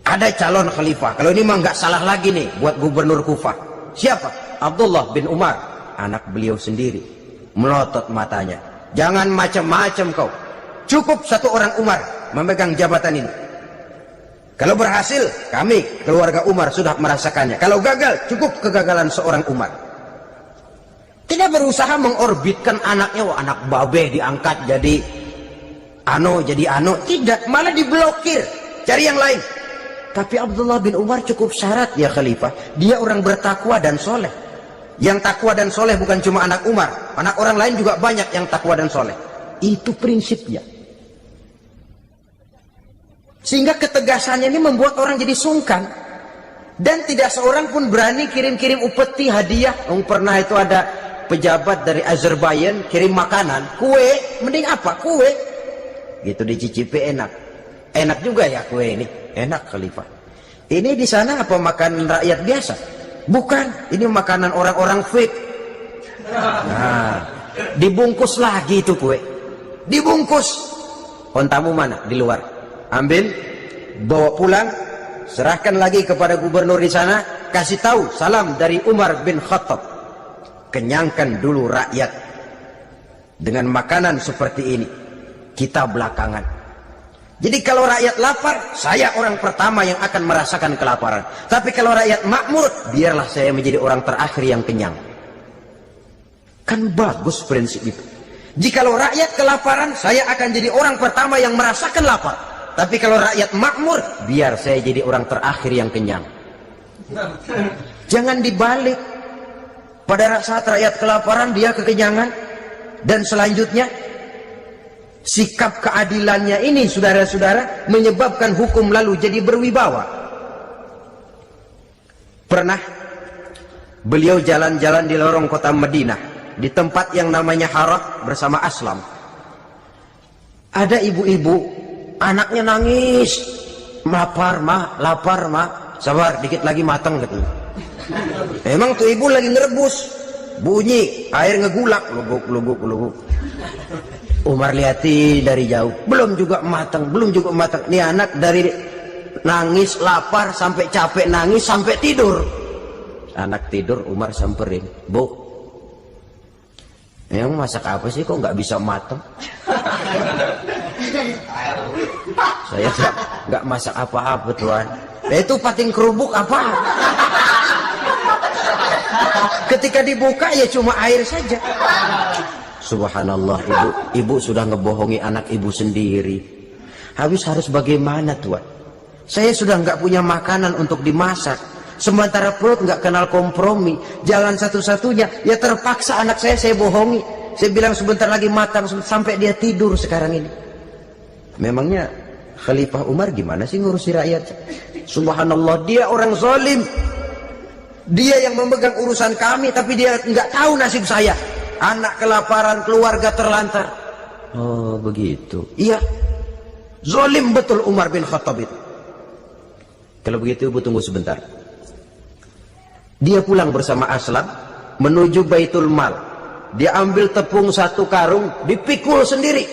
Ada calon khalifah, kalau ini mah nggak salah lagi nih buat gubernur Kufah. Siapa? Abdullah bin Umar, anak beliau sendiri. Melotot matanya, jangan macam-macam kau. Cukup satu orang Umar memegang jabatan ini. Kalau berhasil, kami keluarga Umar sudah merasakannya. Kalau gagal, cukup kegagalan seorang Umar. Tidak berusaha mengorbitkan anaknya, wah anak babe diangkat jadi ano, tidak, malah diblokir, cari yang lain. Tapi Abdullah bin Umar cukup syarat ya khalifah, dia orang bertakwa dan soleh. Yang takwa dan soleh bukan cuma anak Umar, anak orang lain juga banyak yang takwa dan soleh. Itu prinsipnya. Sehingga ketegasannya ini membuat orang jadi sungkan. Dan tidak seorang pun berani kirim-kirim upeti hadiah. Pernah itu ada pejabat dari Azerbaijan kirim makanan, kue, mending apa? Kue. Gitu dicicipi enak. Enak juga ya kue ini. Enak khalifah. Ini di sana apa makanan rakyat biasa? Bukan, ini makanan orang-orang fake. Nah, dibungkus lagi itu kue. Dibungkus. Ontamu mana? Di luar. Ambil, bawa pulang, serahkan lagi kepada gubernur di sana, kasih tahu salam dari Umar bin Khattab. Kenyangkan dulu rakyat dengan makanan seperti ini. Kita belakangan. Jadi kalau rakyat lapar, saya orang pertama yang akan merasakan kelaparan. Tapi kalau rakyat makmur, biarlah saya menjadi orang terakhir yang kenyang. Kan bagus prinsip itu. Jikalau rakyat kelaparan, saya akan jadi orang pertama yang merasakan lapar. Tapi kalau rakyat makmur, biar saya jadi orang terakhir yang kenyang. Jangan dibalik. Pada saat rakyat kelaparan, dia kekenyangan. Dan selanjutnya, sikap keadilannya ini saudara-saudara menyebabkan hukum lalu jadi berwibawa. Pernah beliau jalan-jalan di lorong kota Madinah, di tempat yang namanya Harah bersama Aslam. Ada ibu-ibu, anaknya nangis, lapar mah, sabar dikit lagi matang katanya. Emang tuh ibu lagi ngerebus, bunyi air ngegulak, luguk. Umar lihati dari jauh, belum juga matang. Nih anak dari nangis lapar sampai capek nangis sampai tidur. Anak tidur, Umar samperin, Bu, emang masak apa sih kok nggak bisa matang? Saya nggak masak apa-apa tuan. Itu pating kerubuk apa? Ketika dibuka ya cuma air saja. Subhanallah, ibu sudah ngebohongi anak ibu sendiri. Habis harus bagaimana tuan? Saya sudah nggak punya makanan untuk dimasak. Sementara perut nggak kenal kompromi. Jalan satu-satunya ya terpaksa anak saya bohongi. Saya bilang sebentar lagi matang sampai dia tidur sekarang ini. Memangnya Khalifah Umar gimana sih ngurusi rakyat? Subhanallah, dia orang zalim. Dia yang memegang urusan kami, tapi dia nggak tahu nasib saya. Anak kelaparan, keluarga terlantar. Oh begitu. Iya, zalim betul Umar bin Khattab itu. Kalau begitu ibu tunggu sebentar. Dia pulang bersama Aslam menuju Baitul Mal. Dia ambil tepung 1 karung, dipikul sendiri.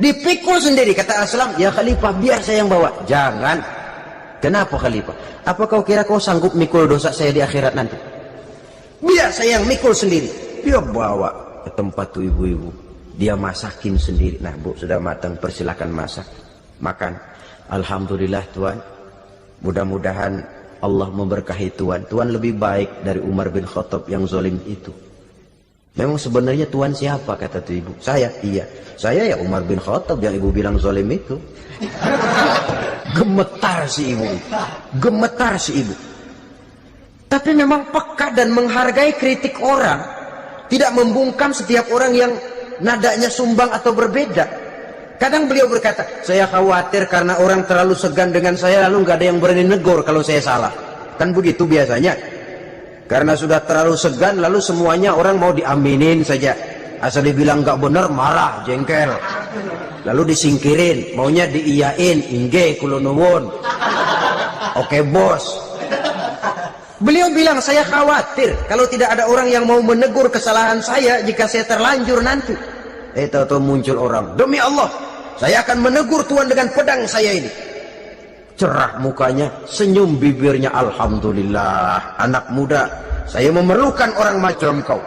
Dipikul sendiri, kata Aslam, ya Khalifah biar saya yang bawa. Jangan. Kenapa Khalifah? Apa kau kira kau sanggup mikul dosa saya di akhirat nanti? Biar saya yang mikul sendiri. Dia bawa ke tempat tuh ibu-ibu. Dia masakin sendiri. Nah Bu, sudah matang, persilakan masak. Makan. Alhamdulillah Tuan. Mudah-mudahan Allah memberkahi Tuan. Tuan lebih baik dari Umar bin Khattab yang zalim itu. Memang sebenarnya Tuan siapa, kata tuh ibu? Saya. Iya, saya ya Umar bin Khattab yang ibu bilang zalim itu. Gemetar si ibu. Gemetar si ibu. Tapi memang peka dan menghargai kritik orang. Tidak membungkam setiap orang yang nadanya sumbang atau berbeda. Kadang beliau berkata, saya khawatir karena orang terlalu segan dengan saya lalu nggak ada yang berani negur kalau saya salah. Kan begitu biasanya. Karena sudah terlalu segan lalu semuanya orang mau diaminin saja. Asal dibilang nggak benar marah, jengkel. Lalu disingkirin, maunya diiyain, inge kulo nuwun. Oke bos. Beliau bilang saya khawatir kalau tidak ada orang yang mau menegur kesalahan saya jika saya terlanjur nanti. Tahu-tahu muncul orang, demi Allah saya akan menegur Tuan dengan pedang saya ini. Cerah mukanya, senyum bibirnya, alhamdulillah anak muda, saya memerlukan orang macam kau.